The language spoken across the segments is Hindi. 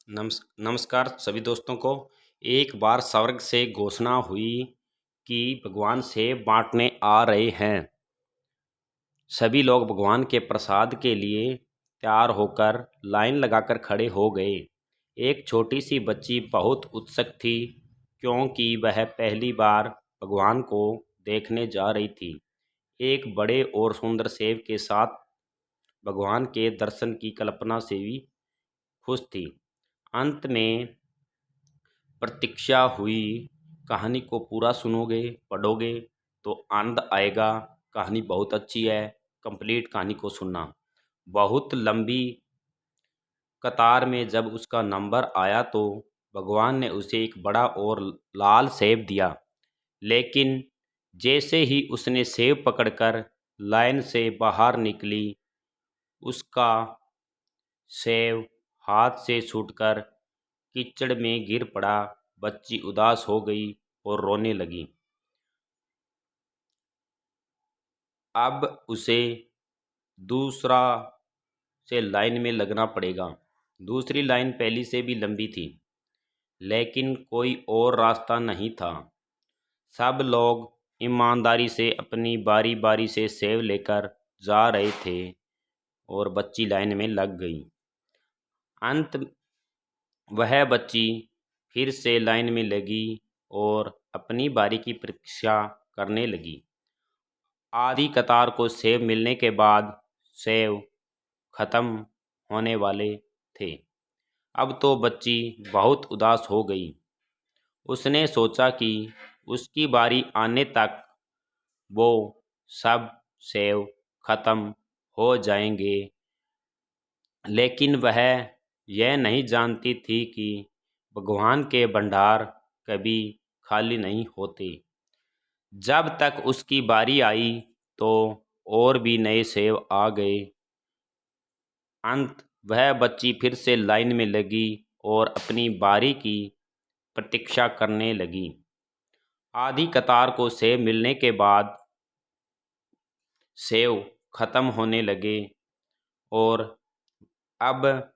नमस्कार सभी दोस्तों को। एक बार स्वर्ग से घोषणा हुई कि भगवान सेब बांटने आ रहे हैं। सभी लोग भगवान के प्रसाद के लिए तैयार होकर लाइन लगाकर खड़े हो गए। एक छोटी सी बच्ची बहुत उत्सुक थी क्योंकि वह पहली बार भगवान को देखने जा रही थी। एक बड़े और सुंदर सेब के साथ भगवान के दर्शन की कल्पना से भी खुश थी। अंत में प्रतीक्षा हुई। कहानी को पूरा सुनोगे, पढ़ोगे तो आनंद आएगा। कहानी बहुत अच्छी है, कंप्लीट कहानी को सुनना। बहुत लंबी कतार में जब उसका नंबर आया तो भगवान ने उसे एक बड़ा और लाल सेब दिया, लेकिन जैसे ही उसने सेब पकड़कर लाइन से बाहर निकली, उसका सेब हाथ से छूटकर कीचड़ में गिर पड़ा। बच्ची उदास हो गई और रोने लगी। अब उसे दूसरा से लाइन में लगना पड़ेगा। दूसरी लाइन पहली से भी लंबी थी, लेकिन कोई और रास्ता नहीं था। सब लोग ईमानदारी से अपनी बारी बारी से सेब लेकर जा रहे थे और बच्ची लाइन में लग गई। अंत वह बच्ची फिर से लाइन में लगी और अपनी बारी की प्रतीक्षा करने लगी। आधी कतार को सेब मिलने के बाद सेब खत्म होने वाले थे। अब तो बच्ची बहुत उदास हो गई। उसने सोचा कि उसकी बारी आने तक वो सब सेब खत्म हो जाएंगे, लेकिन वह यह नहीं जानती थी कि भगवान के भंडार कभी खाली नहीं होते। जब तक उसकी बारी आई तो और भी नए सेब आ गए। अंत वह बच्ची फिर से लाइन में लगी और अपनी बारी की प्रतीक्षा करने लगी। आधी कतार को सेब मिलने के बाद सेब खत्म होने लगे और अब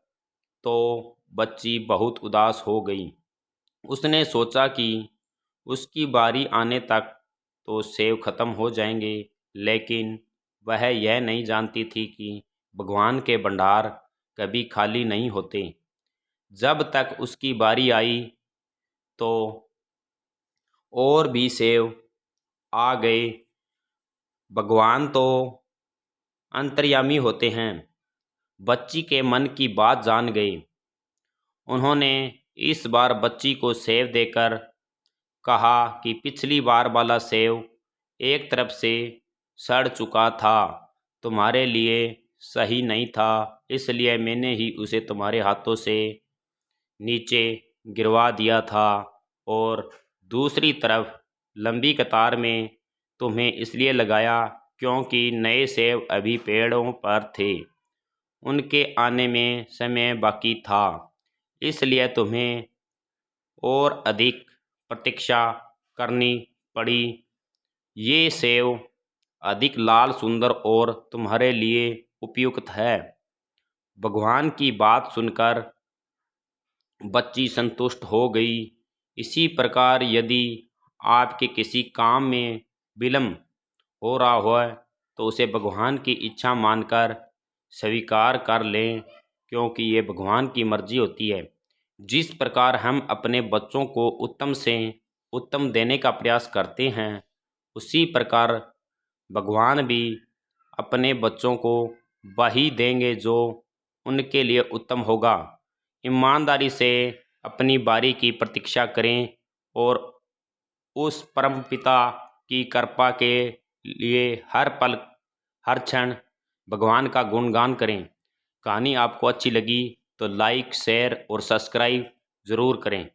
तो बच्ची बहुत उदास हो गई। उसने सोचा कि उसकी बारी आने तक तो सेब खत्म हो जाएंगे, लेकिन वह यह नहीं जानती थी कि भगवान के भंडार कभी खाली नहीं होते। जब तक उसकी बारी आई तो और भी सेब आ गए। भगवान तो अंतर्यामी होते हैं। बच्ची के मन की बात जान गए। उन्होंने इस बार बच्ची को सेब देकर कहा कि पिछली बार वाला सेब एक तरफ से सड़ चुका था, तुम्हारे लिए सही नहीं था, इसलिए मैंने ही उसे तुम्हारे हाथों से नीचे गिरवा दिया था। और दूसरी तरफ लंबी कतार में तुम्हें इसलिए लगाया क्योंकि नए सेब अभी पेड़ों पर थे, उनके आने में समय बाकी था, इसलिए तुम्हें और अधिक प्रतीक्षा करनी पड़ी। ये सेब अधिक लाल, सुंदर और तुम्हारे लिए उपयुक्त है। भगवान की बात सुनकर बच्ची संतुष्ट हो गई। इसी प्रकार यदि आपके किसी काम में विलम्ब हो रहा हो तो उसे भगवान की इच्छा मानकर स्वीकार कर लें, क्योंकि ये भगवान की मर्जी होती है। जिस प्रकार हम अपने बच्चों को उत्तम से उत्तम देने का प्रयास करते हैं, उसी प्रकार भगवान भी अपने बच्चों को वही देंगे जो उनके लिए उत्तम होगा। ईमानदारी से अपनी बारी की प्रतीक्षा करें और उस परम पिता की कृपा के लिए हर पल हर क्षण भगवान का गुणगान करें। कहानी आपको अच्छी लगी तो लाइक, शेयर और सब्सक्राइब ज़रूर करें।